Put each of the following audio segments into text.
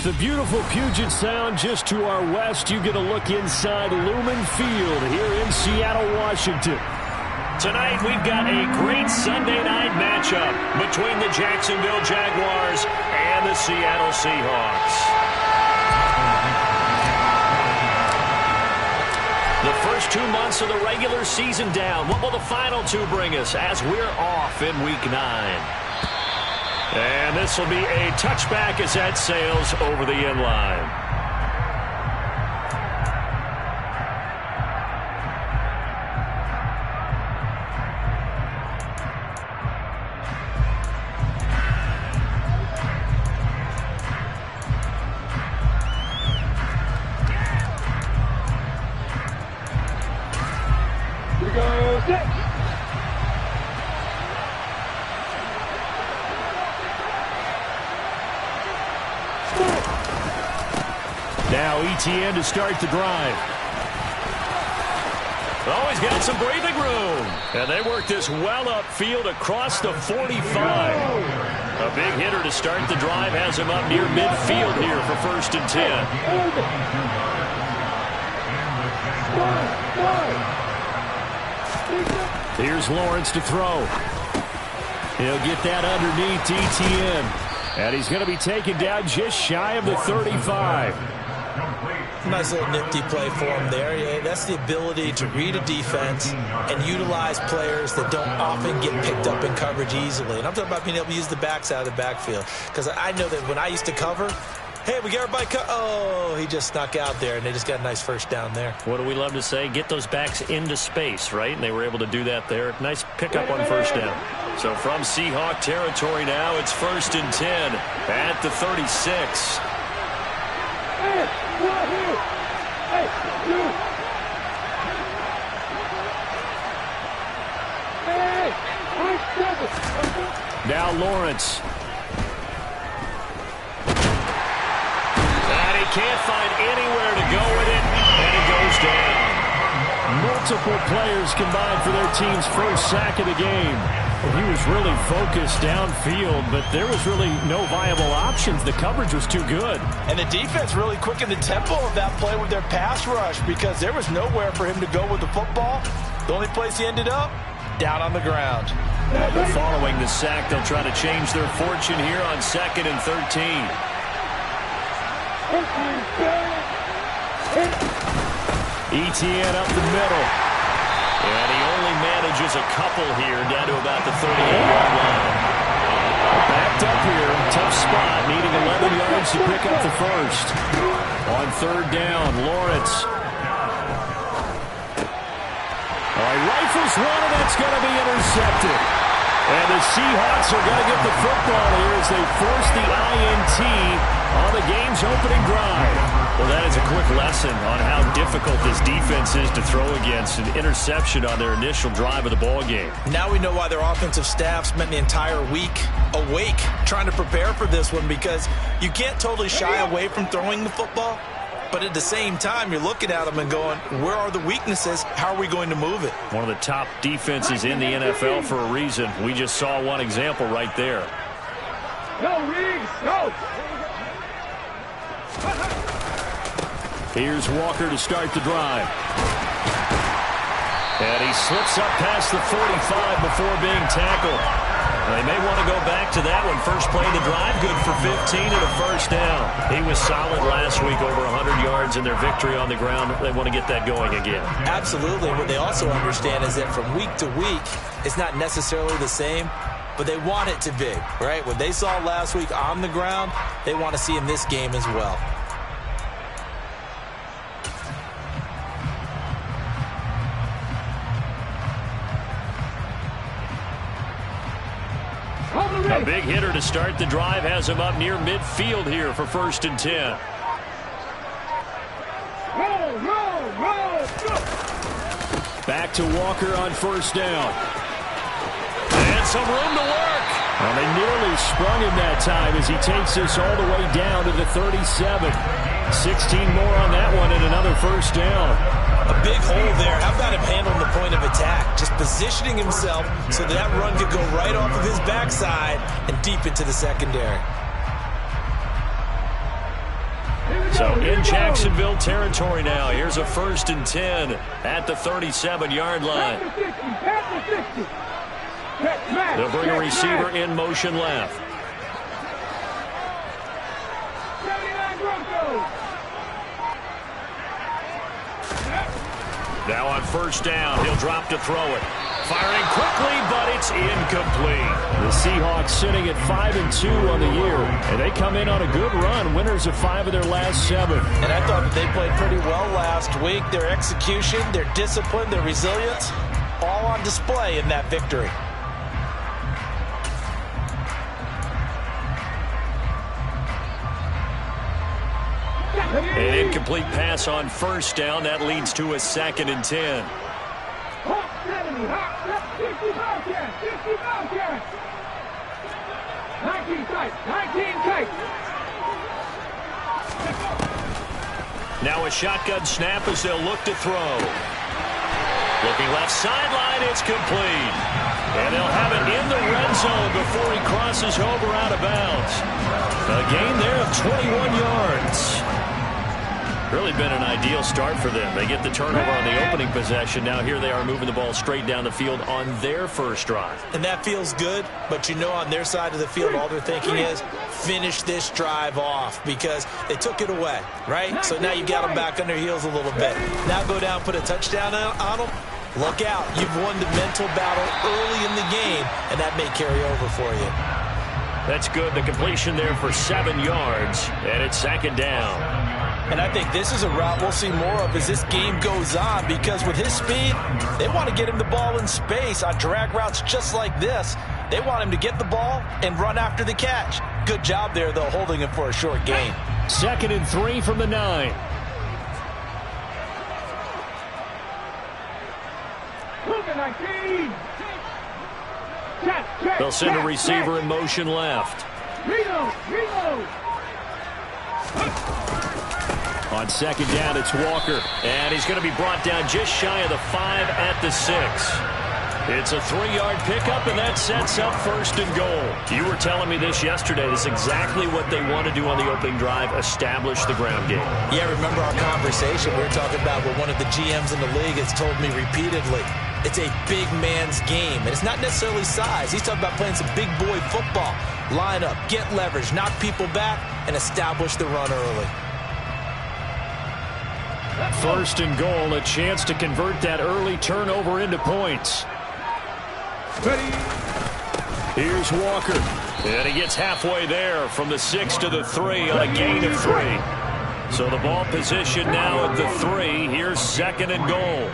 the beautiful Puget Sound just to our west, you get a look inside Lumen Field here in Seattle, Washington. Tonight, we've got a great Sunday night matchup between the Jacksonville Jaguars and the Seattle Seahawks. The first 2 months of the regular season down. What will the final two bring us as we're off in Week 9? And this will be a touchback as that sails over the end line. Now ETN to start the drive. Oh, he's got some breathing room. And they work this well upfield across the 45. A big hitter to start the drive has him up near midfield here for 1st and 10. Here's Lawrence to throw. He'll get that underneath ETN. And he's going to be taken down just shy of the 35. Nice little nifty play for him there. Yeah, that's the ability to read a defense and utilize players that don't often get picked up in coverage easily. And I'm talking about being able to use the backs out of the backfield. Because I know that when I used to cover, hey, we got everybody oh, he just snuck out there, and they just got a nice first down there. What do we love to say? Get those backs into space, right? And they were able to do that there. Nice pickup on first down. So from Seahawk territory now, it's 1st and 10 at the 36. Now Lawrence. And he can't find anywhere to go with it, and he goes down. Multiple players combined for their team's first sack of the game. He was really focused downfield, but there was really no viable options. The coverage was too good. And the defense really quickened the tempo of that play with their pass rush because there was nowhere for him to go with the football. The only place he ended up, down on the ground. Following the sack, they'll try to change their fortune here on 2nd and 13. ETN up the middle. And he only manages a couple here down to about the 38-yard line. Backed up here, tough spot, needing 11 yards to pick up the first. On 3rd down, Lawrence. Rifles one, and that's going to be intercepted. And the Seahawks are going to get the football here as they force the INT on the game's opening drive. Well, that is a quick lesson on how difficult this defense is to throw against. An interception on their initial drive of the ball game. Now we know why their offensive staff spent the entire week awake trying to prepare for this one, because you can't totally shy away from throwing the football. But at the same time, you're looking at them and going, where are the weaknesses? How are we going to move it? One of the top defenses in the NFL for a reason. We just saw one example right there. Go, Reeves, go! Here's Walker to start the drive. And he slips up past the 45 before being tackled. They may want to go back to that one. First play of the drive, good for 15 and a first down. He was solid last week, over 100 yards in their victory on the ground. They want to get that going again. Absolutely. What they also understand is that from week to week, it's not necessarily the same, but they want it to be, right? What they saw last week on the ground, they want to see in this game as well. A big hitter to start the drive has him up near midfield here for 1st and 10. Back to Walker on 1st down. And some room to work. Well, they nearly sprung him that time as he takes this all the way down to the 37. 16 more on that one and another first down. A big hole there. How about him handling the point of attack? Just positioning himself so that run could go right off of his backside and deep into the secondary. So in Jacksonville territory now. Here's a 1st and 10 at the 37-yard line. They'll bring a receiver in motion left. Now on 1st down, he'll drop to throw it. Firing quickly, but it's incomplete. The Seahawks sitting at 5-2 on the year, and they come in on a good run, winners of 5 of their last 7. And I thought they played pretty well last week. Their execution, their discipline, their resilience, all on display in that victory. An incomplete pass on 1st down. That leads to a 2nd and 10. 19 tight. Now a shotgun snap as they'll look to throw. Looking left sideline, it's complete. And they'll have it in the red zone before he crosses over out of bounds. A gain there of 21 yards. Really been an ideal start for them. They get the turnover on the opening possession. Now here they are moving the ball straight down the field on their first drive. And that feels good, but you know on their side of the field all they're thinking is finish this drive off because they took it away, right? So now you got them back on their heels a little bit. Now go down, put a touchdown on them. Look out. You've won the mental battle early in the game, and that may carry over for you. That's good. The completion there for 7 yards, and it's 2nd down. And I think this is a route we'll see more of as this game goes on because with his speed, they want to get him the ball in space on drag routes just like this. They want him to get the ball and run after the catch. Good job there, though, holding him for a short gain. 2nd and 3 from the 9. They'll send a receiver in motion left. On 2nd down, it's Walker. And he's going to be brought down just shy of the 5 at the 6. It's a 3-yard pickup, and that sets up 1st and goal. You were telling me this yesterday. This is exactly what they want to do on the opening drive, establish the ground game. Yeah, remember our conversation we were talking about what one of the GMs in the league has told me repeatedly. It's a big man's game, and it's not necessarily size. He's talking about playing some big boy football. Line up, get leverage, knock people back, and establish the run early. 1st and goal, a chance to convert that early turnover into points. Here's Walker. And he gets halfway there from the 6 to the 3 on a gain of 3. So the ball position now at the 3. Here's 2nd and goal.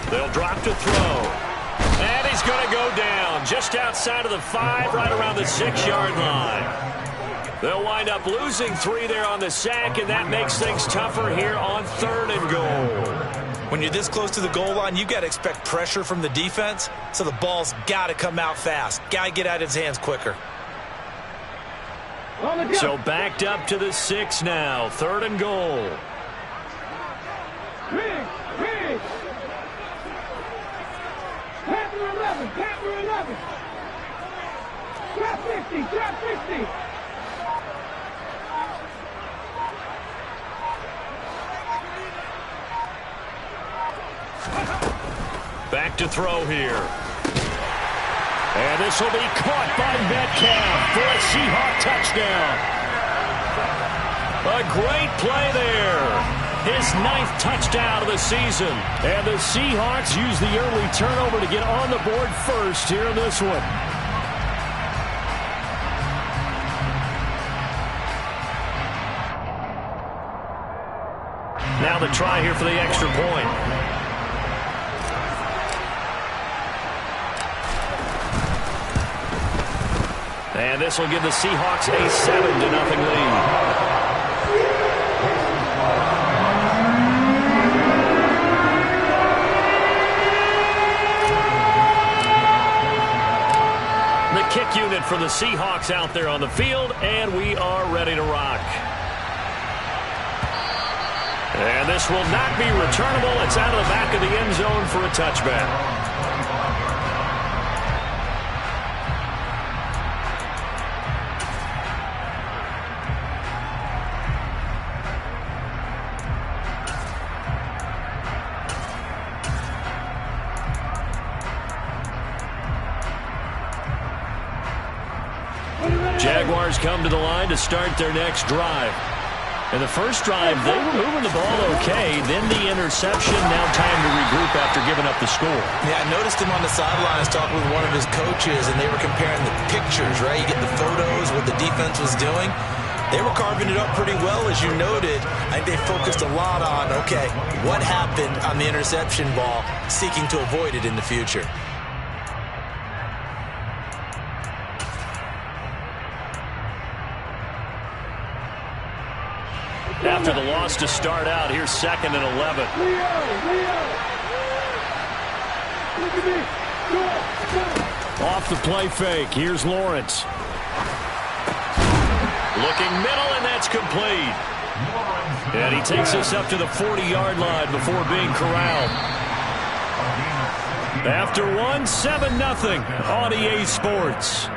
They'll drop to throw. And he's going to go down just outside of the 5, right around the 6-yard line. They'll wind up losing 3 there on the sack, and that makes things tougher here on 3rd and goal. When you're this close to the goal line, you got to expect pressure from the defense, so the ball's got to come out fast. Got to get out of his hands quicker. So backed up to the 6 now, 3rd and goal. Panther 11. Trap 50. Back to throw here. And this will be caught by Metcalf for a Seahawk touchdown. A great play there. His 9th touchdown of the season. And the Seahawks use the early turnover to get on the board first here in this one. Now the try here for the extra point. And this will give the Seahawks a 7-0 lead. Kick unit for the Seahawks out there on the field, and we are ready to rock. And this will not be returnable. It's out of the back of the end zone for a touchback. Jaguars come to the line to start their next drive. In the first drive, they were moving the ball okay. Then the interception. Now time to regroup after giving up the score. Yeah, I noticed him on the sidelines talking with one of his coaches, and they were comparing the pictures, right? You get the photos, what the defense was doing. They were carving it up pretty well, as you noted. I think they focused a lot on, okay, what happened on the interception ball, seeking to avoid it in the future. After the loss to start out, here's 2nd and 11. Off the play fake. Here's Lawrence. Looking middle, and that's complete. And he takes us up to the 40-yard line before being corralled. After one, 7-0 on EA Sports.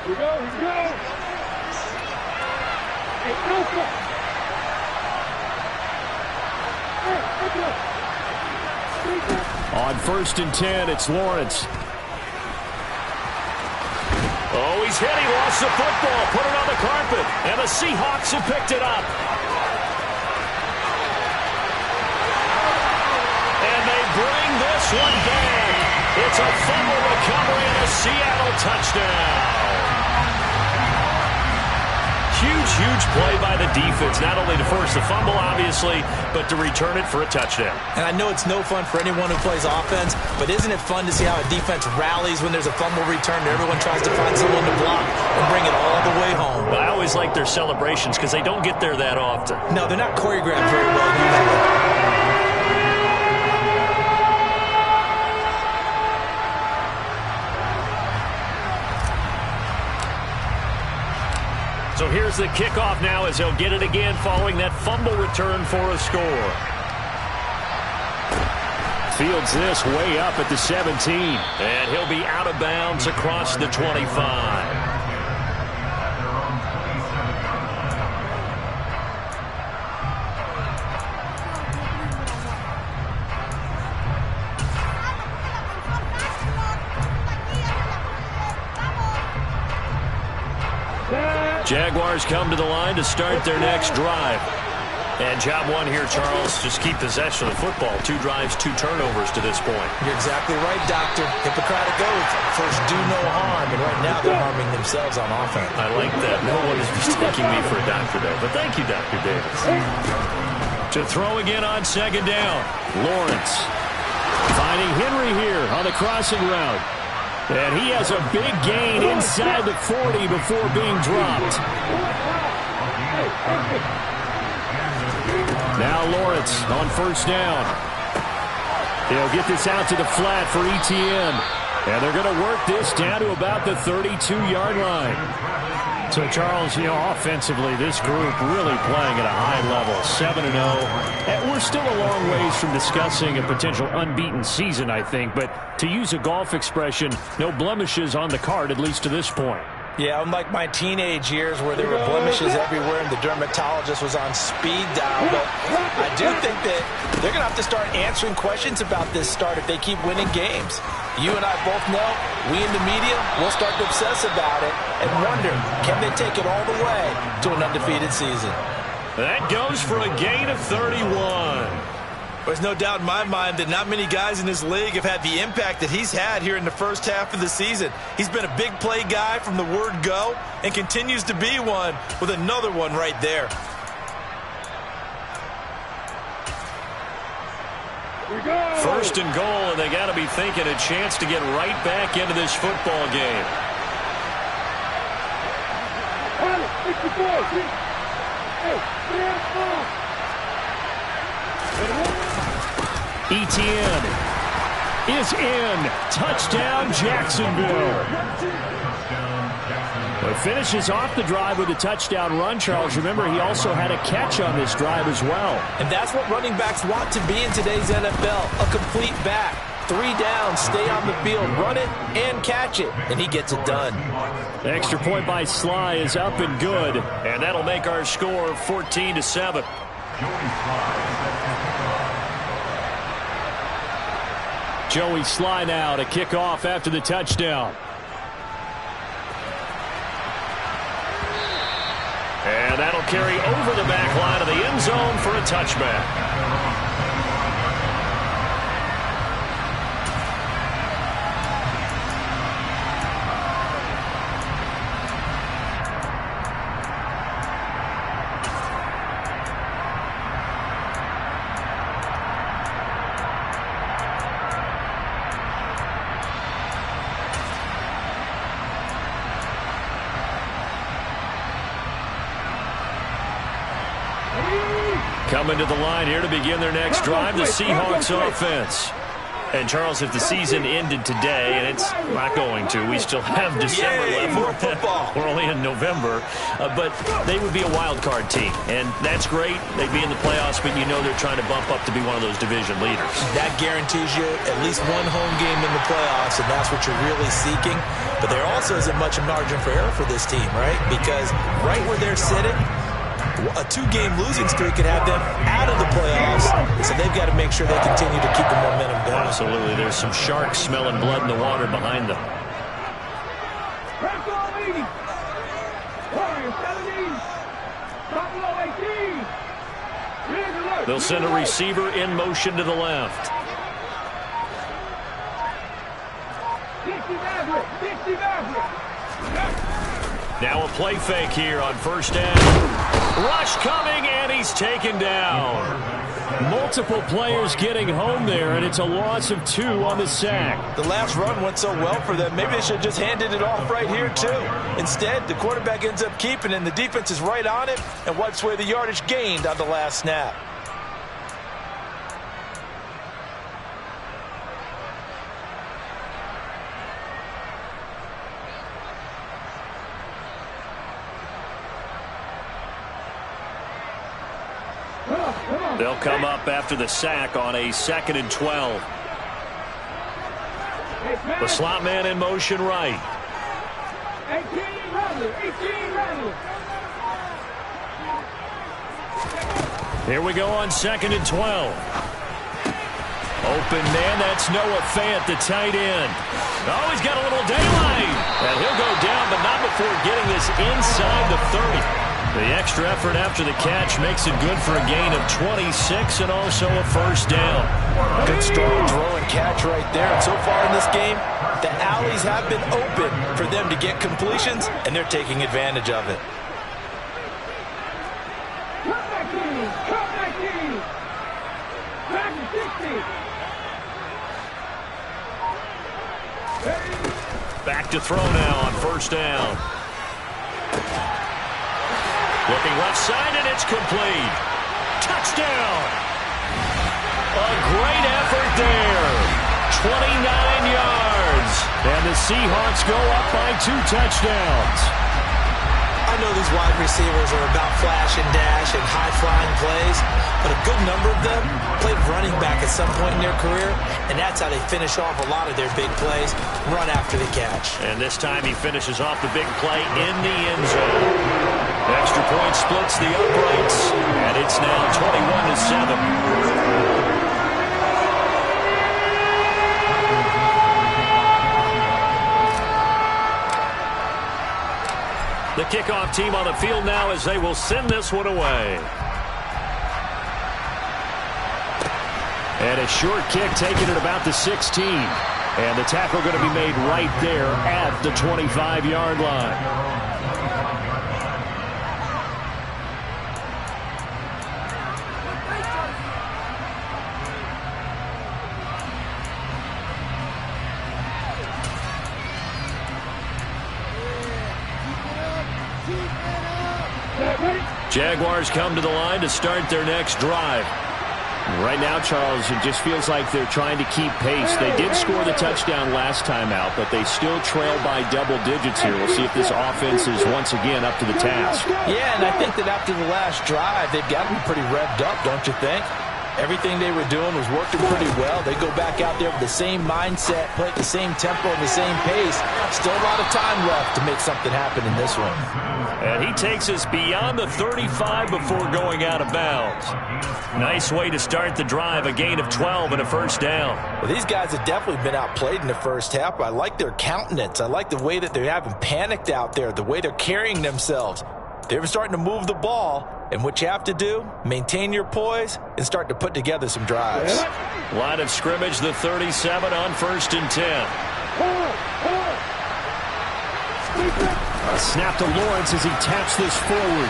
Here we go. Hey, no foot. On 1st and 10, it's Lawrence. Oh, he's hit. He lost the football. Put it on the carpet. And the Seahawks have picked it up. And they bring this one back. It's a fumble recovery and a Seattle touchdown. Huge play by the defense, not only to force the fumble, obviously, but to return it for a touchdown. And I know it's no fun for anyone who plays offense, but isn't it fun to see how a defense rallies when there's a fumble return and everyone tries to find someone to block and bring it all the way home? I always like their celebrations because they don't get there that often. No, they're not choreographed very well usually. So here's the kickoff now as he'll get it again following that fumble return for a score. Fields this way up at the 17. And he'll be out of bounds across the 25. Jaguars come to the line to start their next drive. And job one here, Charles, just keep possession of the football. 2 drives, 2 turnovers to this point. You're exactly right, Doctor. Hippocratic oath. First, do no harm. And right now, they're harming themselves on offense. I like that. No one is mistaking me for a doctor, though. But thank you, Dr. Davis. To throw again on 2nd down. Lawrence finding Henry here on the crossing route. And he has a big gain inside the 40 before being dropped. Now Lawrence on 1st down. He'll get this out to the flat for Etienne. And they're going to work this down to about the 32-yard line. So, Charles, offensively, this group really playing at a high level, 7-0. And we're still a long ways from discussing a potential unbeaten season, I think. But to use a golf expression, no blemishes on the card, at least to this point. Yeah, unlike my teenage years where there were blemishes everywhere and the dermatologist was on speed dial. But I do think that they're going to have to start answering questions about this start if they keep winning games. You and I both know, we in the media, will start to obsess about it and wonder, can they take it all the way to an undefeated season? That goes for a gain of 31. There's no doubt in my mind that not many guys in this league have had the impact that he's had here in the first half of the season. He's been a big play guy from the word go and continues to be one with another one right there. First and goal, and they got to be thinking a chance to get right back into this football game. Etienne is in. Touchdown, Jacksonville. Well, finishes off the drive with a touchdown run, Charles. Remember, he also had a catch on this drive as well. And that's what running backs want to be in today's NFL, a complete back. 3 downs, stay on the field, run it, and catch it. And he gets it done. The extra point by Sly is up and good. And that'll make our score 14-7. Joey Sly now to kick off after the touchdown. And that'll carry over the back line of the end zone for a touchback. Coming to the line here to begin their next drive, the Seahawks offense. And, Charles, if the season ended today, and it's not going to, we still have December left. More football. We're only in November. But they would be a wild card team. And that's great. They'd be in the playoffs, but you know they're trying to bump up to be one of those division leaders. That guarantees you at least one home game in the playoffs, and that's what you're really seeking. But there also isn't much margin for error for this team, right? Because right where they're sitting, a 2-game losing streak could have them out of the playoffs, so they've got to make sure they continue to keep the momentum going. Absolutely. There's some sharks smelling blood in the water behind them. They'll send a receiver in motion to the left. Now a play fake here on first down. Rush coming, and he's taken down. Multiple players getting home there, and it's a loss of 2 on the sack. The last run went so well for them. Maybe they should have just handed it off right here, too. Instead, the quarterback ends up keeping it, and the defense is right on it and wipes away the yardage gained on the last snap. They'll come up after the sack on a 2nd and 12. The slot man in motion right. 18 Here we go on 2nd and 12. Open man, that's Noah Fant, the tight end. Oh, he's got a little daylight. And he'll go down, but not before getting this inside the 30. The extra effort after the catch makes it good for a gain of 26 and also a first down. Good strong throw and catch right there. And so far in this game, the alleys have been open for them to get completions, and they're taking advantage of it. Back to throw now on first down. Looking left side, and it's complete. Touchdown! A great effort there. 29 yards. And the Seahawks go up by 2 touchdowns. I know these wide receivers are about flash and dash and high-flying plays, but a good number of them played running back at some point in their career, and that's how they finish off a lot of their big plays, run after the catch. And this time he finishes off the big play in the end zone. Extra point splits the uprights, and it's now 21-7. The kickoff team on the field now as they will send this one away. And a short kick taken at about the 16. And the tackle going to be made right there at the 25-yard line. Jaguars come to the line to start their next drive. Right now, Charles, it just feels like they're trying to keep pace. They did score the touchdown last time out, but they still trail by double digits here. We'll see if this offense is once again up to the task. Yeah, and I think that after the last drive, they've got to be pretty revved up, don't you think? Everything they were doing was working pretty well. They go back out there with the same mindset, play at the same tempo and the same pace. Still a lot of time left to make something happen in this one. And he takes us beyond the 35 before going out of bounds. Nice way to start the drive, a gain of 12 and a first down. Well, these guys have definitely been outplayed in the first half. I like their countenance. I like the way that they haven't panicked out there, the way they're carrying themselves. They're starting to move the ball, and what you have to do, maintain your poise and start to put together some drives. Line of scrimmage, the 37 on 1st and 10. A snap to Lawrence as he taps this forward.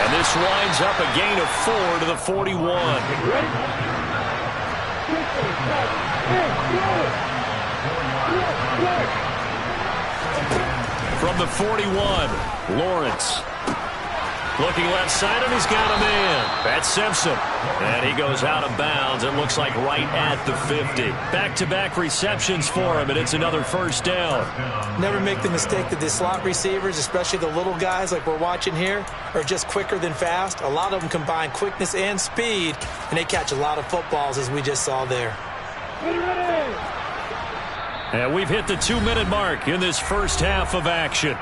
And this winds up a gain of 4 to the 41. From the 41, Lawrence. Looking left side, and he's got a man. That's Simpson. And he goes out of bounds. It looks like right at the 50. Back-to-back receptions for him, and it's another first down. Never make the mistake that the slot receivers, especially the little guys like we're watching here, are just quicker than fast. A lot of them combine quickness and speed, and they catch a lot of footballs, as we just saw there. And we've hit the 2-minute mark in this first half of action.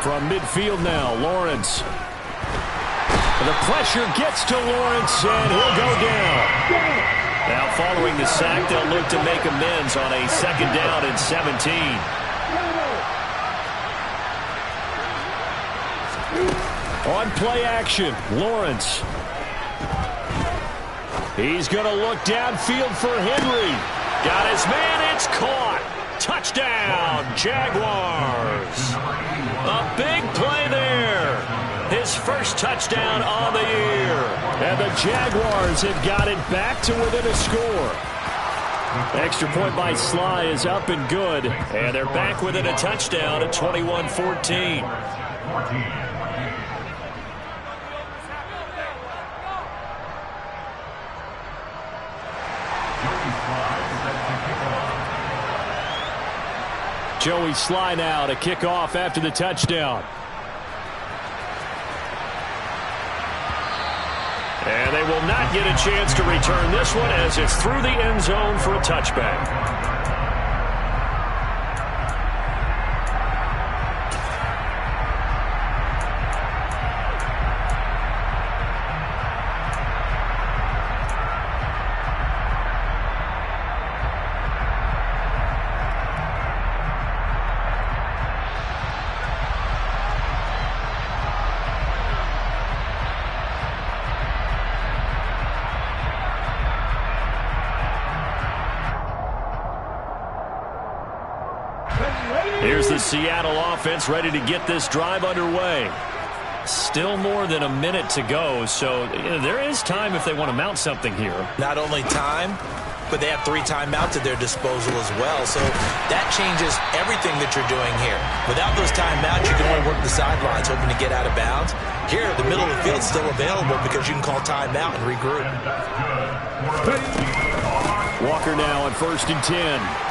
From midfield now, Lawrence. The pressure gets to Lawrence, and he'll go down. Now following the sack, they'll look to make amends on a 2nd down and 17. On play action, Lawrence. He's going to look downfield for Henry. Got his man, it's caught. Touchdown, Jaguars. A big play there. His first touchdown on the year. And the Jaguars have got it back to within a score. Extra point by Sly is up and good. And they're back within a touchdown at 21-14. Joey Sly now to kick off after the touchdown. And they will not get a chance to return this one as it's through the end zone for a touchback. Here's the Seattle offense ready to get this drive underway. Still more than a minute to go, so there is time if they want to mount something here. Not only time, but they have 3 timeouts at their disposal as well, so that changes everything that you're doing here. Without those timeouts, you can only work the sidelines, hoping to get out of bounds. Here, the middle of the field is still available because you can call timeout and regroup. Walker now on 1st and 10.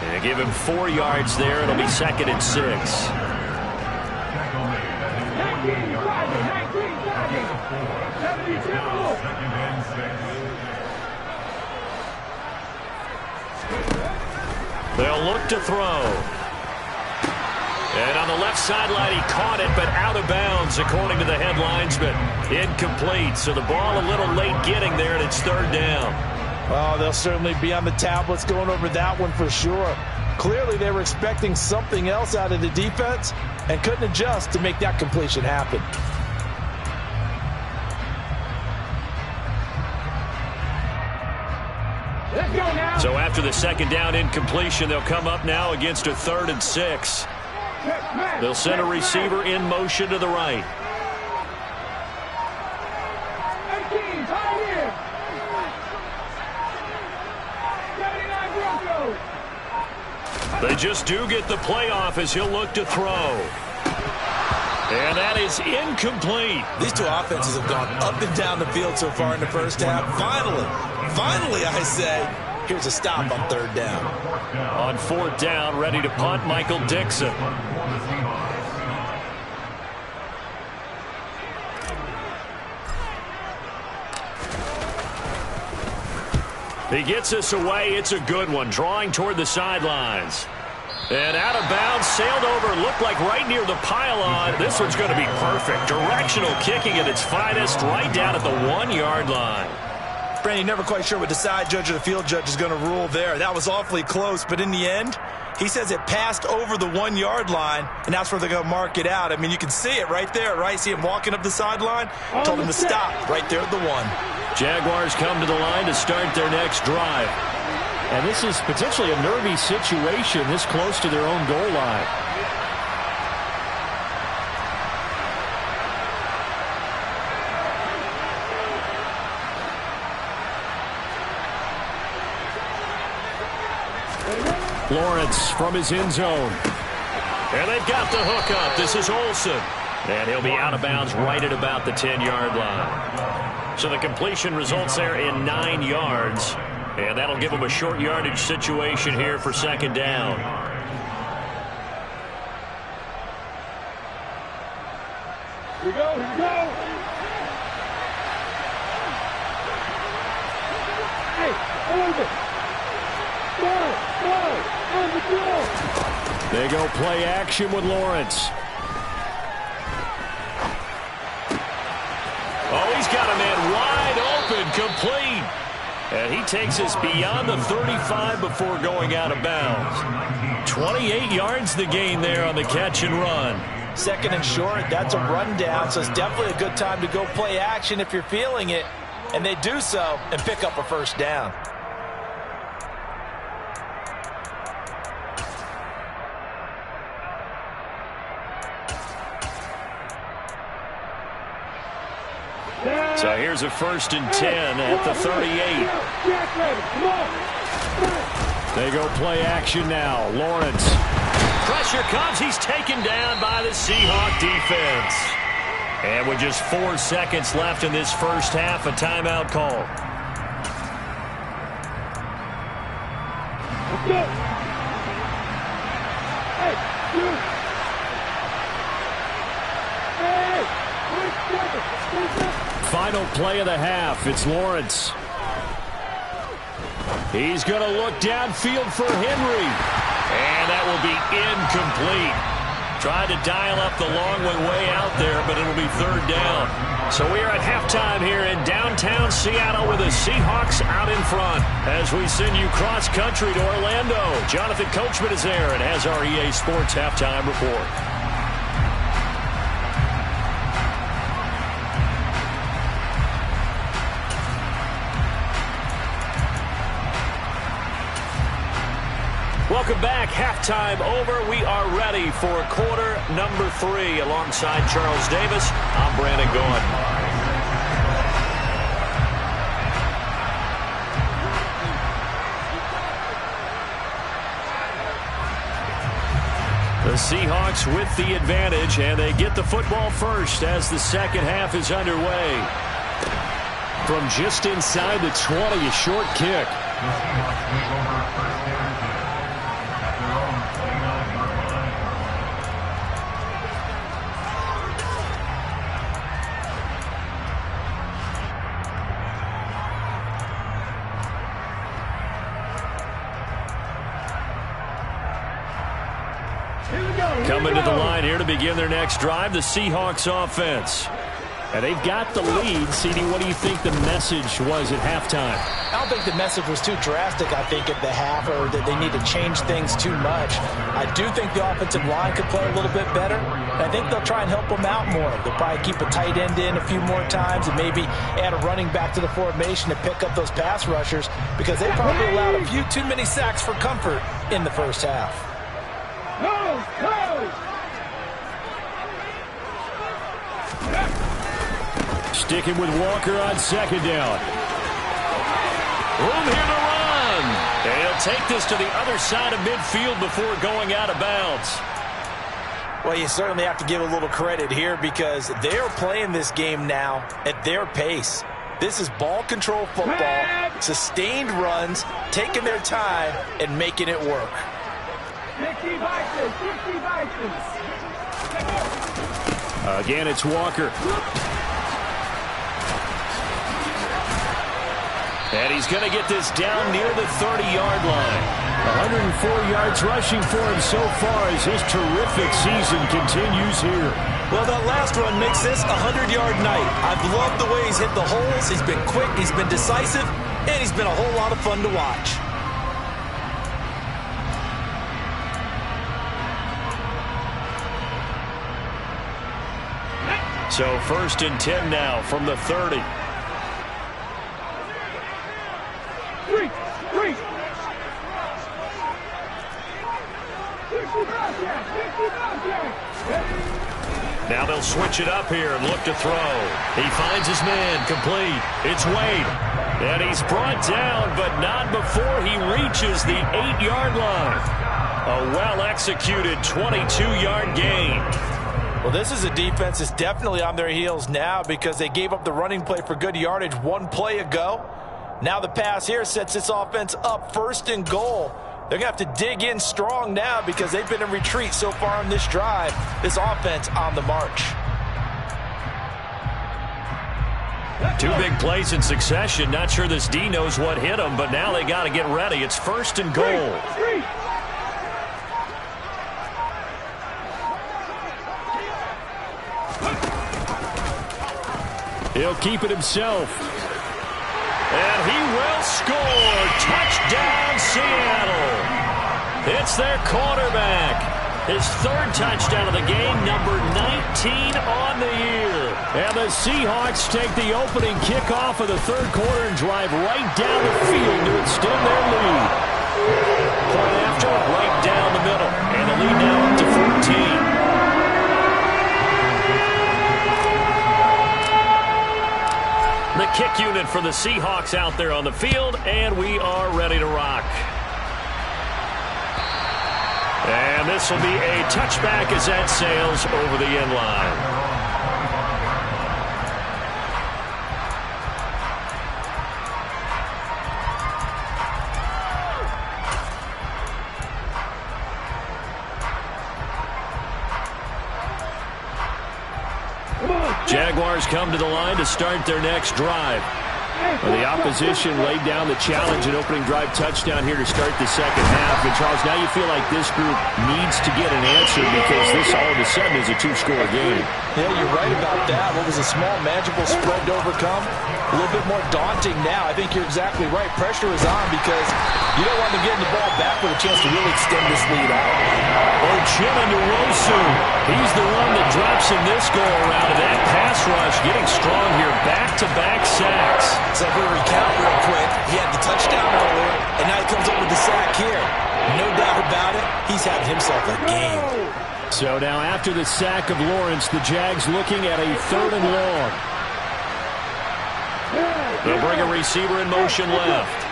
They give him 4 yards there. It'll be 2nd and 6. They'll look to throw. And on the left sideline, he caught it, but out of bounds, according to the head linesman. Incomplete, so the ball a little late getting there, and it's 3rd down. Oh, they'll certainly be on the tablets going over that one for sure. Clearly, they were expecting something else out of the defense and couldn't adjust to make that completion happen. So after after the second down incompletion, they'll come up now against a 3rd and 6. They'll send a receiver in motion to the right. They just do get the play off as he'll look to throw. And that is incomplete. These two offenses have gone up and down the field so far in the first half. Finally, I say, here's a stop on 3rd down. On 4th down, ready to punt, Michael Dixon. He gets us away. It's a good one. Drawing toward the sidelines. And out of bounds, sailed over, looked like right near the pylon. This one's going to be perfect. Directional kicking at its finest, right down at the 1-yard line. Brandon, you're never quite sure what the side judge or the field judge is going to rule there. That was awfully close, but in the end, he says it passed over the 1-yard line, and that's where they're going to mark it out. I mean, you can see it right there, right? See him walking up the sideline? Told him to stop right there at the 1. Jaguars come to the line to start their next drive. And this is potentially a nervy situation this close to their own goal line. Lawrence from his end zone. And they've got the hook up. This is Olsen. And he'll be out of bounds right at about the 10-yard line. So the completion results there in 9 yards. And that'll give them a short yardage situation here for 2nd down. Here we go, here we go. Hey, over. Go, They go play action with Lawrence. Oh, he's got a man wide open, complete. And he takes us beyond the 35 before going out of bounds. 28 yards the gain there on the catch and run. 2nd and short, that's a rundown, so it's definitely a good time to go play action if you're feeling it. And they do so and pick up a 1st down. So here's a 1st and 10 at the 38. They go play action now. Lawrence. Pressure comes. He's taken down by the Seahawk defense. And with just 4 seconds left in this first half, a timeout call. Final play of the half. It's Lawrence. He's going to look downfield for Henry. And that will be incomplete. Tried to dial up the long way out there, but it'll be 3rd down. So we are at halftime here in downtown Seattle with the Seahawks out in front. As we send you cross-country to Orlando, Jonathan Coachman is there and has our EA Sports halftime report. Welcome back. Halftime over. We are ready for quarter number 3. Alongside Charles Davis, I'm Brandon Gaudin. The Seahawks with the advantage, and they get the football first as the second half is underway. From just inside the 20, a short kick. Coming to the line here to begin their next drive, the Seahawks offense. And they've got the lead. CD, what do you think the message was at halftime? I don't think the message was too drastic, I think, at the half, or that they need to change things too much. I do think the offensive line could play a little bit better. And I think they'll try and help them out more. They'll probably keep a tight end in a few more times and maybe add a running back to the formation to pick up those pass rushers, because they probably allowed a few too many sacks for comfort in the first half. Sticking with Walker on second down. Room here to run. And he'll take this to the other side of midfield before going out of bounds. Well, you certainly have to give a little credit here, because they're playing this game now at their pace. This is ball control football, sustained runs, taking their time, and making it work. Again, it's Walker. And he's going to get this down near the 30-yard line. 104 yards rushing for him so far as his terrific season continues here. Well, that last run makes this a 100-yard night. I've loved the way he's hit the holes. He's been quick, he's been decisive, and he's been a whole lot of fun to watch. So 1st and 10 now from the 30. Now they'll switch it up here and look to throw. He finds his man, complete. It's Wade. And he's brought down, but not before he reaches the 8-yard line. A well-executed 22-yard gain. Well, this is a defense that's definitely on their heels now, because they gave up the running play for good yardage one play ago. Now the pass here sets this offense up 1st and goal. They're going to have to dig in strong now, because they've been in retreat so far on this drive. This offense on the march. 2 big plays in succession. Not sure this D knows what hit him, but now they got to get ready. It's 1st and goal. He'll keep it himself. And he will score. Touchdown, Seattle. It's their quarterback. His 3rd touchdown of the game, number 19 on the year. And the Seahawks take the opening kickoff of the 3rd quarter and drive right down the field to extend their lead. Point after, right down the middle. And the lead now up to 14. The kick unit for the Seahawks out there on the field, and we are ready to rock. And this will be a touchback as that sails over the end line. Jaguars come to the line to start their next drive. Well, the opposition laid down the challenge and opening drive touchdown here to start the second half. And, Charles, now you feel like this group needs to get an answer, because this all of a sudden is a 2-score game. Yeah, you're right about that. What was a small, manageable spread to overcome? A little bit more daunting now. I think you're exactly right. Pressure is on, because you don't want them getting the ball back with a chance to really extend this lead out. Ochimanowosu. He's the one that drops in this go-around. And that pass rush getting strong here. Back-to-back sacks. So if we recount real quick, he had the touchdown earlier, and now he comes up with the sack here. No doubt about it, he's having himself a game. So now after the sack of Lawrence, the Jags looking at a 3rd and long. They'll bring a receiver in motion left.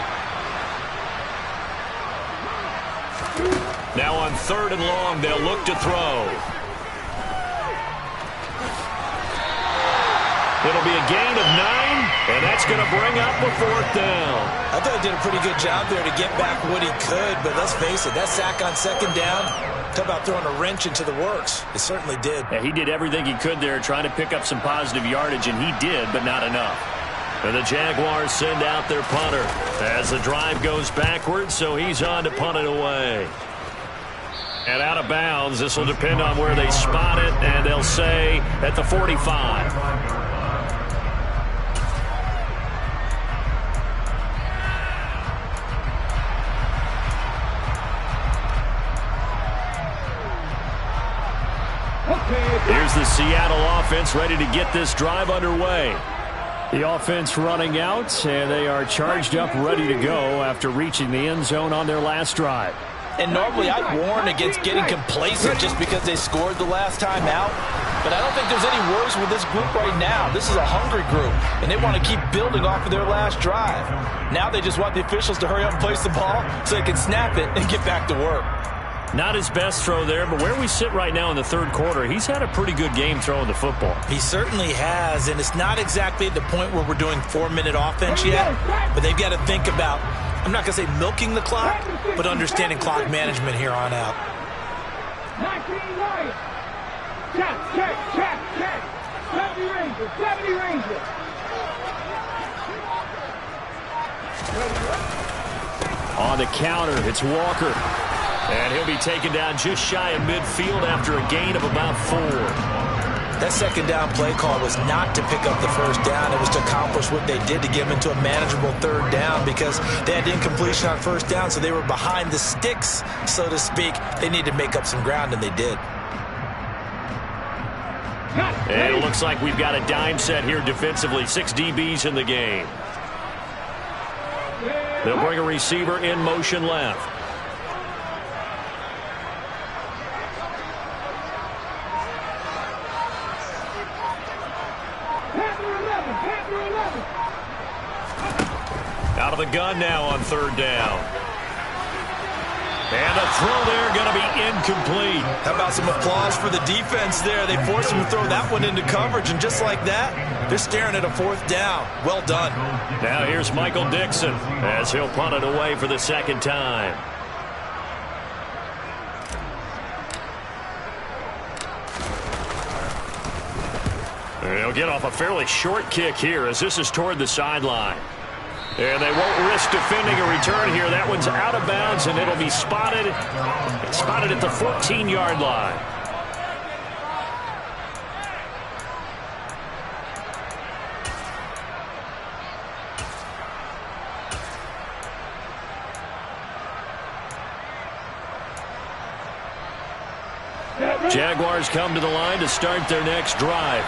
Now on 3rd and long, they'll look to throw. It'll be a gain of 9, and that's going to bring up a 4th down. I thought he did a pretty good job there to get back what he could, but let's face it, that sack on 2nd down, talk about throwing a wrench into the works. It certainly did. Yeah, he did everything he could there trying to pick up some positive yardage, and he did, but not enough. And the Jaguars send out their punter as the drive goes backwards, so he's on to punt it away. And out of bounds, this will depend on where they spot it, and they'll say at the 45. Here's the Seattle offense ready to get this drive underway. The offense running out, and they are charged up, ready to go after reaching the end zone on their last drive. And normally I'd warn against getting complacent just because they scored the last time out. But I don't think there's any worries with this group right now. This is a hungry group, and they want to keep building off of their last drive. Now they just want the officials to hurry up and place the ball so they can snap it and get back to work. Not his best throw there, but where we sit right now in the third quarter, he's had a pretty good game throwing the football. He certainly has, and it's not exactly the point where we're doing 4-minute offense yet, but they've got to think about, I'm not going to say milking the clock, but understanding clock management here on out. 19 right. Check. 70 Rangers. On the counter, it's Walker. And he'll be taken down just shy of midfield after a gain of about 4. That second down play call was not to pick up the first down. It was to accomplish what they did to get them into a manageable third down because they had incompletion on first down, so they were behind the sticks, so to speak. They needed to make up some ground, and they did. And it looks like we've got a dime set here defensively. 6 DBs in the game. They'll bring a receiver in motion left. Out of the gun now on third down. And the throw there going to be incomplete. How about some applause for the defense there? They forced him to throw that one into coverage, and just like that, they're staring at a fourth down. Well done. Now here's Michael Dixon as he'll punt it away for the second time. They'll get off a fairly short kick here as this is toward the sideline. And they won't risk defending a return here. That one's out of bounds, and it'll be spotted at the 14-yard line. Jaguars come to the line to start their next drive.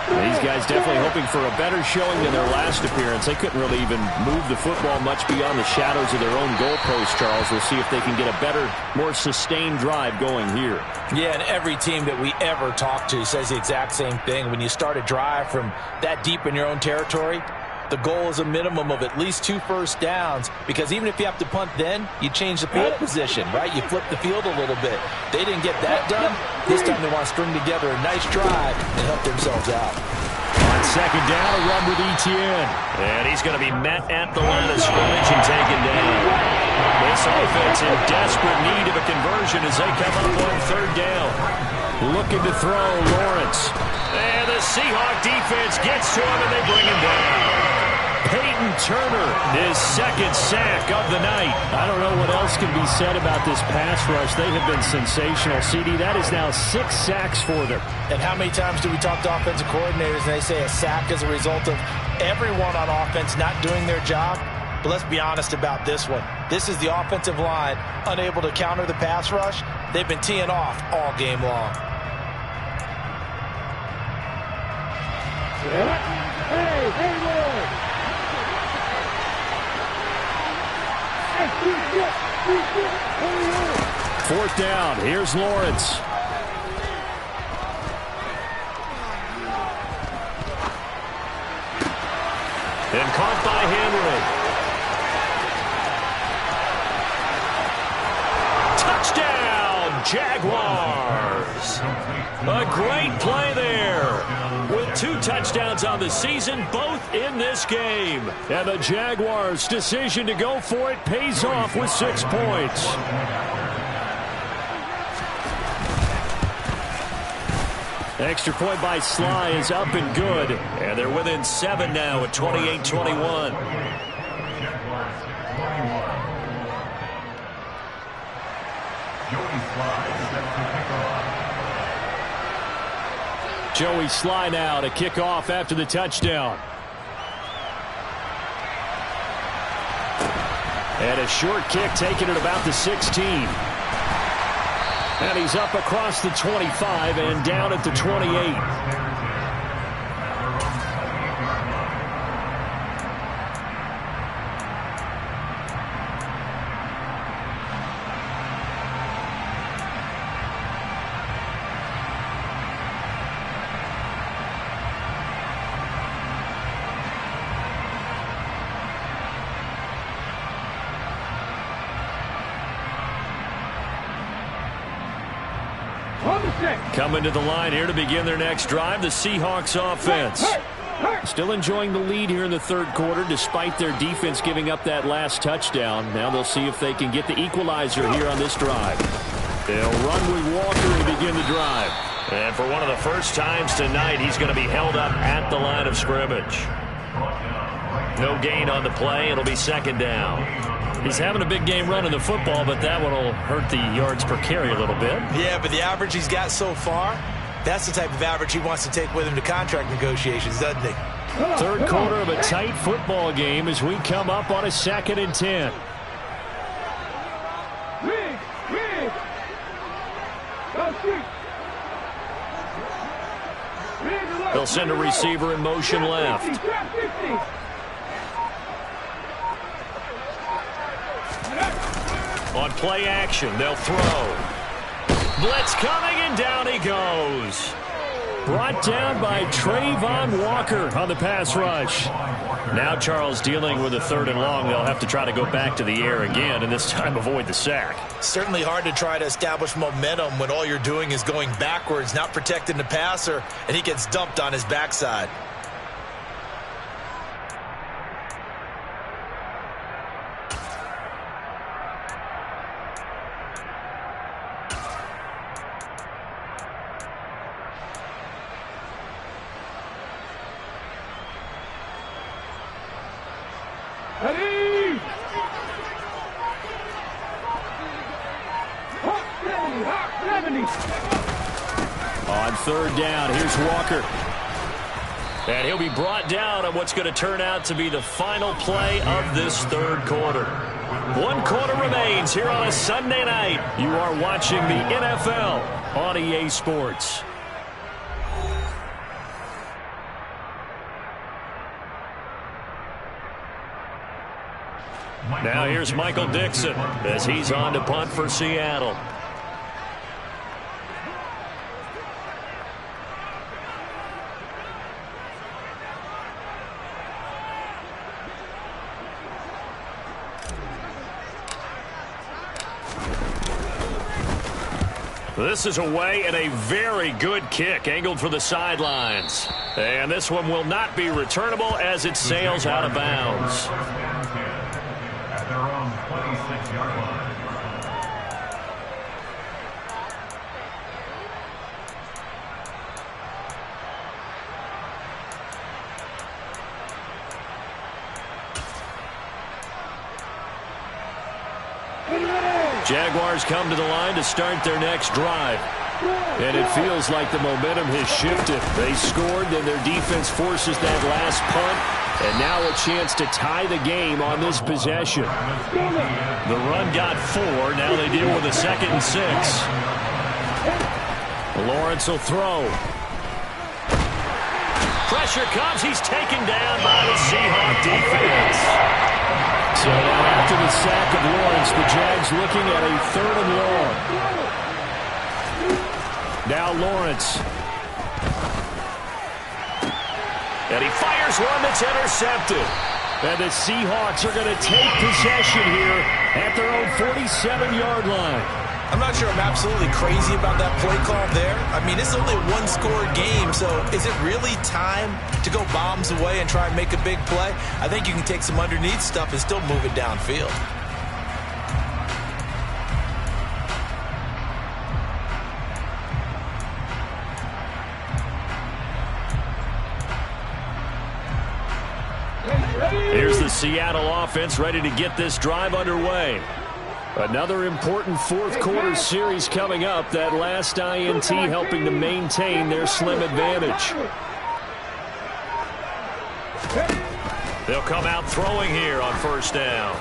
These guys definitely hoping for a better showing than their last appearance. They couldn't really even move the football much beyond the shadows of their own goalpost, Charles. We'll see if they can get a better, more sustained drive going here. Yeah, and every team that we ever talk to says the exact same thing. When you start a drive from that deep in your own territory, the goal is a minimum of at least 2 first downs, because even if you have to punt then, you change the field position, right? You flip the field a little bit. They didn't get that done. This time they want to string together a nice drive and help themselves out. On second down, a run with Etienne. And he's going to be met at the line of scrimmage and taken down. This offense in desperate need of a conversion as they come up on third down. Looking to throw, Lawrence. And the Seahawk defense gets to him and they bring him down. Peyton Turner, his second sack of the night. I don't know what else can be said about this pass rush. They have been sensational. CD, that is now 6 sacks for them. And how many times do we talk to offensive coordinators and they say a sack is a result of everyone on offense not doing their job? But let's be honest about this one. This is the offensive line unable to counter the pass rush. They've been teeing off all game long. Fourth down. Here's Lawrence. And caught by Henry. Touchdown, Jaguars. A great play there. With 2 touchdowns on the season, both in this game. And the Jaguars' decision to go for it pays off with 6 points. Extra point by Sly is up and good. And they're within 7 now at 28-21. Joey Sly now to kick off after the touchdown. And a short kick taken at about the 16. And he's up across the 25 and down at the 28. Coming to the line here to begin their next drive, the Seahawks offense. Still enjoying the lead here in the third quarter despite their defense giving up that last touchdown. Now they'll see if they can get the equalizer here on this drive. They'll run with Walker to begin the drive. And for one of the first times tonight, he's going to be held up at the line of scrimmage. No gain on the play. It'll be second down. He's having a big game running the football, but that one will hurt the yards per carry a little bit. Yeah, but the average he's got so far, that's the type of average he wants to take with him to contract negotiations, doesn't he? Third quarter of a tight football game as we come up on a 2nd and 10. They'll send a receiver in motion left. On play action, they'll throw. Blitz coming, and down he goes. Brought down by Trayvon Walker on the pass rush. Now Charles dealing with a 3rd and long. They'll have to try to go back to the air again, and this time avoid the sack. Certainly hard to try to establish momentum when all you're doing is going backwards, not protecting the passer, and he gets dumped on his backside. On 3rd down, here's Walker. And he'll be brought down on what's going to turn out to be the final play of this third quarter. 1 quarter remains here on a Sunday night. You are watching the NFL on EA Sports. Now here's Michael Dixon as he's on to punt for Seattle. This is away and a very good kick angled for the sidelines. And this one will not be returnable as it sails out of bounds. At their own 26-yard line. Jaguars come to the line to start their next drive. And it feels like the momentum has shifted. They scored, then their defense forces that last punt. And now a chance to tie the game on this possession. The run got 4. Now they deal with a 2nd and 6. Lawrence will throw. Pressure comes. He's taken down by the Seahawk defense. So now after the sack of Lawrence, the Jags looking at a 3rd and long. Now Lawrence. And he fires one that's intercepted. And the Seahawks are going to take possession here at their own 47-yard line. I'm not sure I'm absolutely crazy about that play call there. I mean, it's only a 1-score game, so is it really time to go bombs away and try and make a big play? I think you can take some underneath stuff and still move it downfield. Here's the Seattle offense ready to get this drive underway. Another important fourth quarter series coming up. That last INT helping to maintain their slim advantage. They'll come out throwing here on 1st down.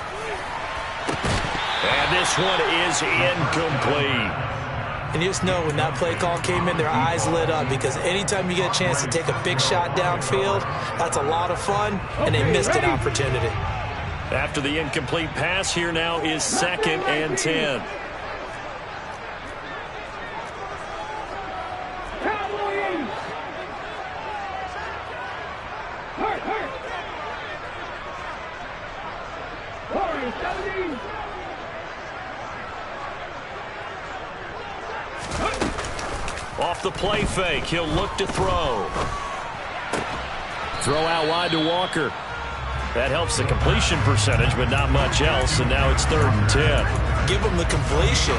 And this one is incomplete. And you just know when that play call came in, their eyes lit up, because anytime you get a chance to take a big shot downfield, that's a lot of fun, and they missed an opportunity. After the incomplete pass, here now is 2nd and 10. Off the play fake, he'll look to throw. Throw out wide to Walker. That helps the completion percentage, but not much else, and now it's 3rd and 10. Give him the completion,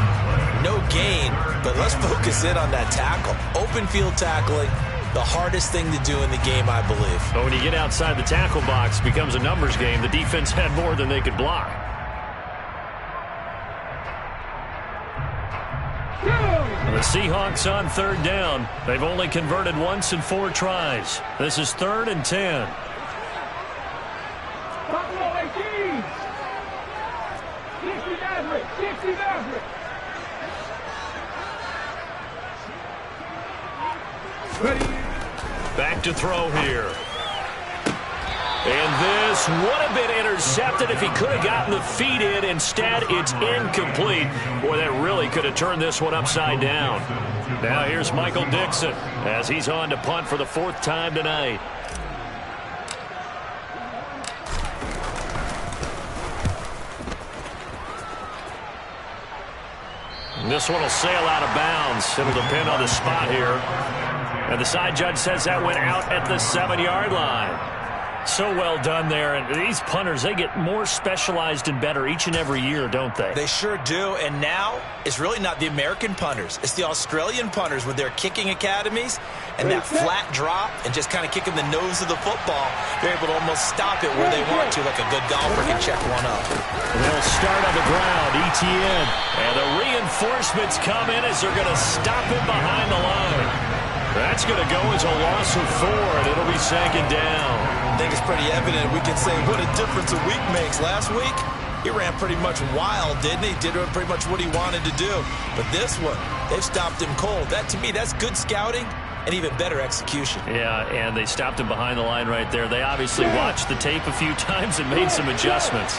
no gain, but let's focus in on that tackle. Open field tackling, the hardest thing to do in the game, I believe. But when you get outside the tackle box, it becomes a numbers game. The defense had more than they could block. The Seahawks on 3rd down. They've only converted once in 4 tries. This is 3rd and 10. Back to throw here. And this would have been intercepted if he could have gotten the feet in. Instead, it's incomplete. Boy, that really could have turned this one upside down. Now here's Michael Dixon as he's on to punt for the 4th time tonight. This one will sail out of bounds. It'll depend on the spot here. And the side judge says that went out at the 7-yard line. So well done there. And these punters, they get more specialized and better each and every year, don't they? They sure do. And now it's really not the American punters. It's the Australian punters with their kicking academies and that flat drop and just kind of kicking the nose of the football. They're able to almost stop it where they want to, like a good golfer can check one up. They'll start on the ground, ETN. And the reinforcements come in as they're going to stop it behind the line. That's going to go as a loss of 4, and it'll be 2nd down. I think it's pretty evident. We can say what a difference a week makes. Last week, he ran pretty much wild, didn't he? Did pretty much what he wanted to do. But this one, they've stopped him cold. That, to me, that's good scouting and even better execution. Yeah, and they stopped him behind the line right there. They obviously watched the tape a few times and made some adjustments.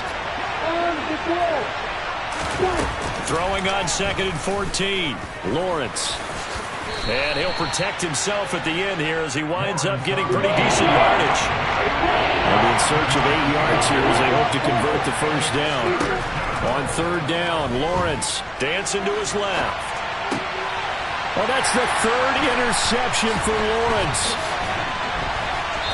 Throwing on 2nd and 14. Lawrence. And he'll protect himself at the end here as he winds up getting pretty decent yardage. And in search of 8 yards here as they hope to convert the 1st down. On 3rd down, Lawrence dancing to his left. Well, that's the 3rd interception for Lawrence.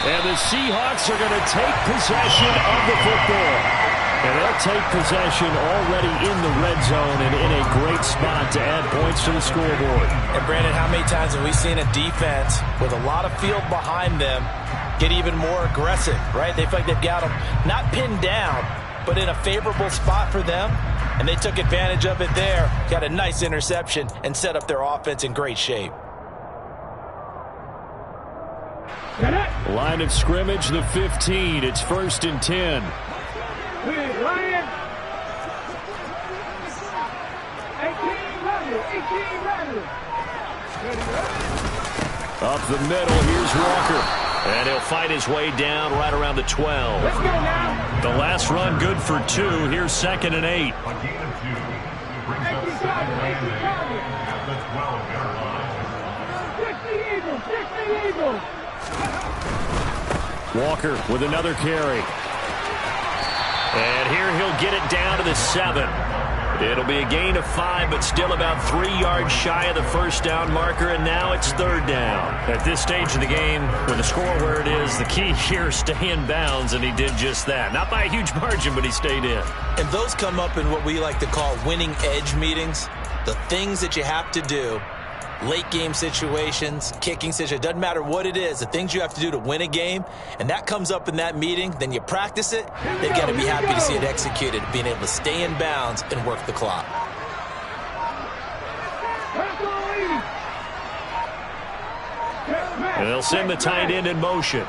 And the Seahawks are going to take possession of the football. And they'll take possession already in the red zone and in a great spot to add points to the scoreboard. And, Brandon, how many times have we seen a defense with a lot of field behind them get even more aggressive, right? They feel like they've got them not pinned down, but in a favorable spot for them, and they took advantage of it there, got a nice interception, and set up their offense in great shape. Line of scrimmage, the 15. It's 1st and 10. Ryan. 18 Up the middle, here's Walker. And he'll fight his way down right around the 12. Let's go now. The last run good for 2. Here's 2nd and 8. Walker with another carry. And here he'll get it down to the 7. It'll be a gain of 5, but still about 3 yards shy of the 1st down marker, and now it's 3rd down. At this stage of the game, with the score where it is, the key here is stay in bounds, and he did just that. Not by a huge margin, but he stayed in. And those come up in what we like to call winning edge meetings. The things that you have to do, late game situations, kicking situations, doesn't matter what it is, the things you have to do to win a game, and that comes up in that meeting, then you practice it, they've got to be happy to see it executed, being able to stay in bounds and work the clock. And they'll send the tight end in motion.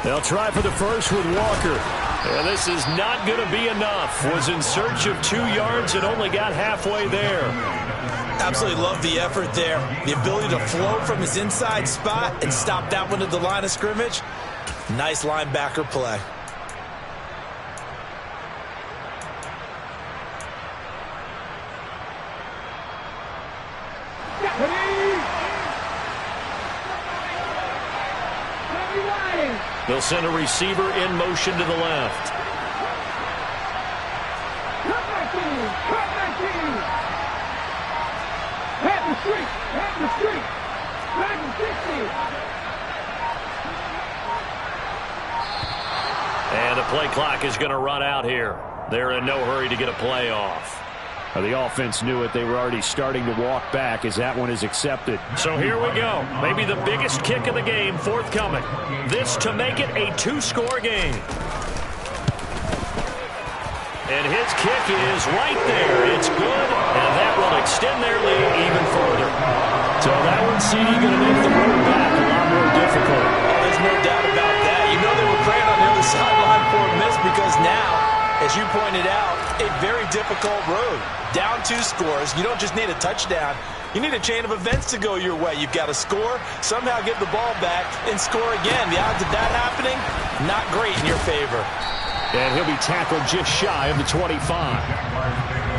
They'll try for the first with Walker. And this is not going to be enough. Was in search of 2 yards and only got halfway there. Absolutely love the effort there. The ability to flow from his inside spot and stop that one at the line of scrimmage. Nice linebacker play. They'll send a receiver in motion to the left. Cut back in! Cut back in! Head the street! Head the street! Back to 60! And the play clock is going to run out here. They're in no hurry to get a play off. The offense knew it. They were already starting to walk back as that one is accepted. So here we go. Maybe the biggest kick of the game forthcoming. This to make it a two-score game. And his kick is right there. It's good, and that will extend their lead even further. So that one, CD, going to make the road back a lot more difficult. Oh, there's no doubt about that. You know they were praying on the other sideline for a miss because now, as you pointed out, a very difficult road. Down 2 scores. You don't just need a touchdown. You need a chain of events to go your way. You've got to score, somehow get the ball back, and score again. The odds of that happening, not great in your favor. And he'll be tackled just shy of the 25.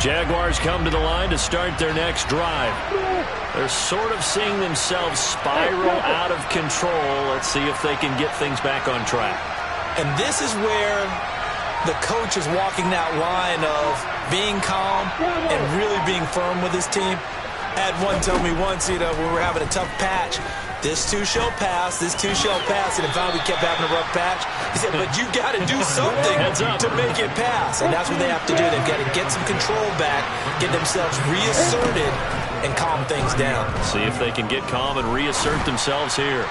Jaguars come to the line to start their next drive. They're sort of seeing themselves spiral out of control. Let's see if they can get things back on track. And this is where the coach is walking that line of being calm and really being firm with his team. I had one tell me once, when we were having a tough patch, this too shall pass, this too shall pass, and finally we kept having a rough patch. He said, but you got to do something to make it pass, and that's what they have to do. They've got to get some control back, get themselves reasserted, and calm things down. See if they can get calm and reassert themselves here.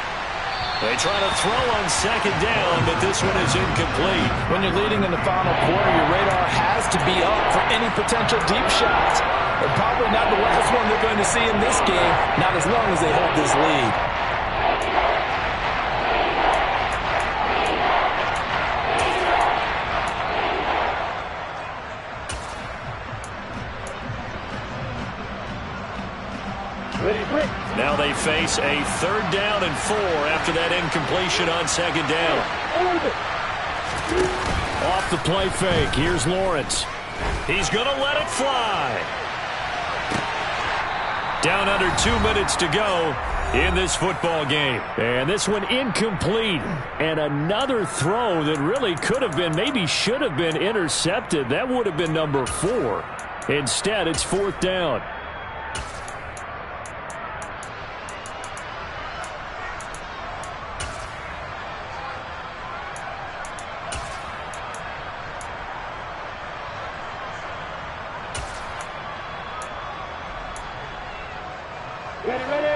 They try to throw on second down, but this one is incomplete. When you're leading in the final quarter, your radar has to be up for any potential deep shots. And probably not the last one they're going to see in this game, not as long as they hold this lead. Now they face a 3rd down and 4 after that incompletion on second down. Off the play fake. Here's Lawrence. He's going to let it fly. Down under 2 minutes to go in this football game. And this one incomplete. And another throw that really could have been, maybe should have been intercepted. That would have been number 4. Instead, it's 4th down. Ready, ready!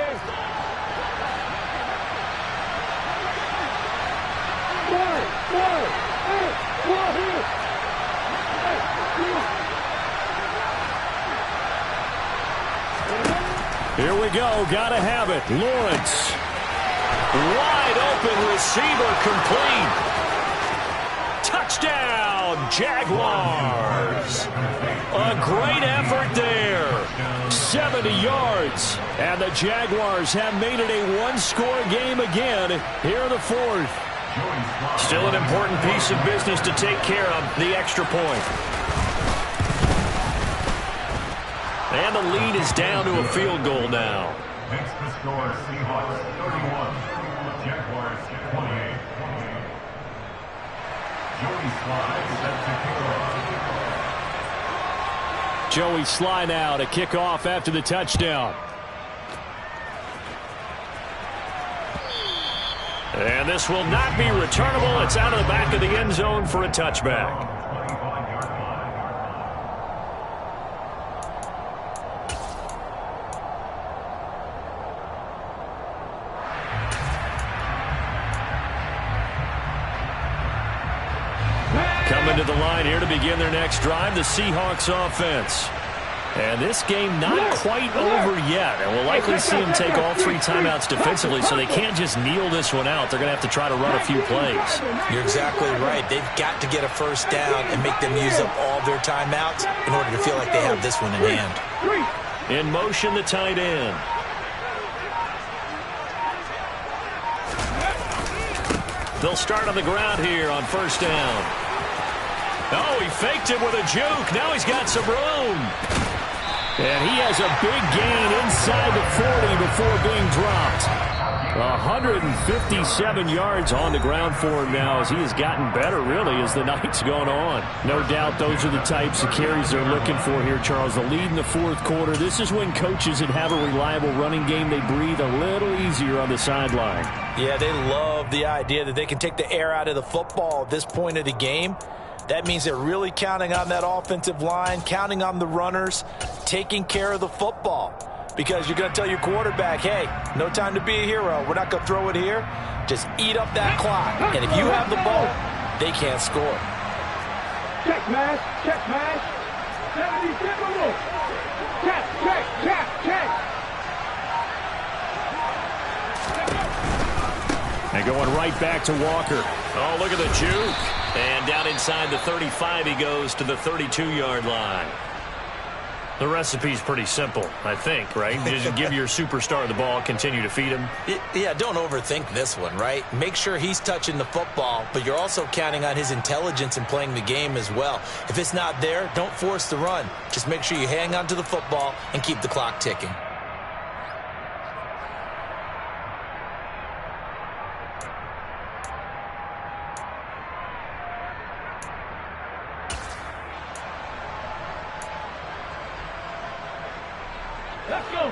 Here we go. Gotta have it. Lawrence. Wide open receiver complete. Touchdown, Jaguars. A great effort there. 70 yards. And the Jaguars have made it a one-score game again here in the 4th. Still an important piece of business to take care of, the extra point. And the lead is down to a field goal now. Makes the score Seahawks 31, Jaguars 28. Joey Sly set to kick off. Joey Sly now to kick off after the touchdown. And this will not be returnable. It's out of the back of the end zone for a touchback. line here to begin their next drive, the Seahawks offense. And this game not quite over yet. And we'll likely see them take all 3 timeouts defensively, so they can't just kneel this one out. They're going to have to try to run a few plays. You're exactly right. They've got to get a first down and make them use up all their timeouts in order to feel like they have this one in hand. In motion, the tight end. They'll start on the ground here on first down. Oh, he faked it with a juke. Now he's got some room. And he has a big gain inside the 40 before being dropped. 157 yards on the ground for him now as he has gotten better, really, as the night's gone on. No doubt those are the types of carries they're looking for here, Charles. The lead in the fourth quarter. This is when coaches that have a reliable running game, they breathe a little easier on the sideline. Yeah, they love the idea that they can take the air out of the football at this point of the game. That means they're really counting on that offensive line, counting on the runners, taking care of the football. Because you're going to tell your quarterback, hey, no time to be a hero. We're not going to throw it here. Just eat up that clock. And if you have the ball, they can't score. Check, man. Check, man. 77 look. Check, check, check, check. And going right back to Walker. Oh, look at the juke. And down inside the 35, he goes to the 32-yard line. The recipe's pretty simple, I think, right? Just give your superstar the ball, continue to feed him. Yeah, don't overthink this one, right? Make sure he's touching the football, but you're also counting on his intelligence in playing the game as well. If it's not there, don't force the run. Just make sure you hang on to the football and keep the clock ticking.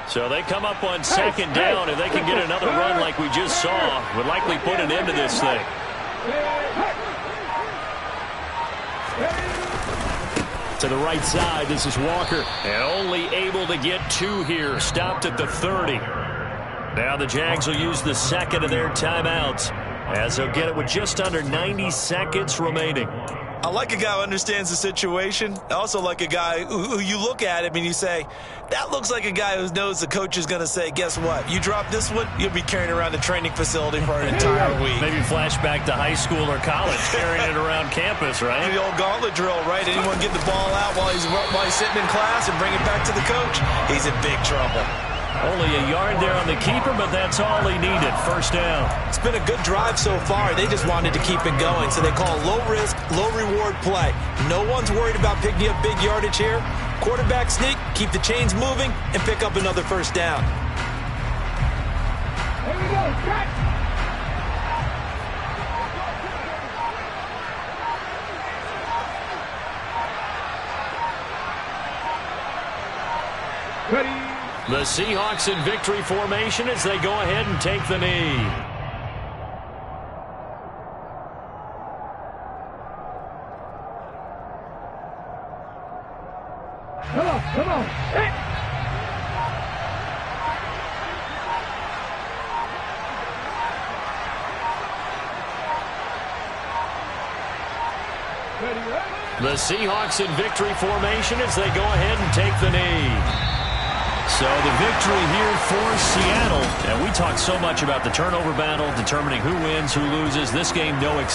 So they come up on second down. If they can get another run like we just saw, would likely put an end to this thing. To the right side, this is Walker. And only able to get 2 here. Stopped at the 30. Now the Jags will use the second of their timeouts, as they'll get it with just under 90 seconds remaining. I like a guy who understands the situation. I also like a guy who you look at him and you say, that looks like a guy who knows the coach is going to say, guess what? You drop this one, you'll be carrying around the training facility for an entire week. Maybe flashback to high school or college, carrying it around campus, right? The old gauntlet drill, right? Anyone get the ball out while he's sitting in class and bring it back to the coach? He's in big trouble. Only a yard there on the keeper, but that's all he needed. First down. It's been a good drive so far. They just wanted to keep it going, so they call low-risk, low-reward play. No one's worried about picking up big yardage here. Quarterback sneak, keep the chains moving, and pick up another first down. Here we go. Check. Ready. The Seahawks in victory formation as they go ahead and take the knee. Come on, come on. Hey. Ready, ready. The Seahawks in victory formation as they go ahead and take the knee. So the victory here for Seattle. And we talk so much about the turnover battle, determining who wins, who loses. This game, no exception.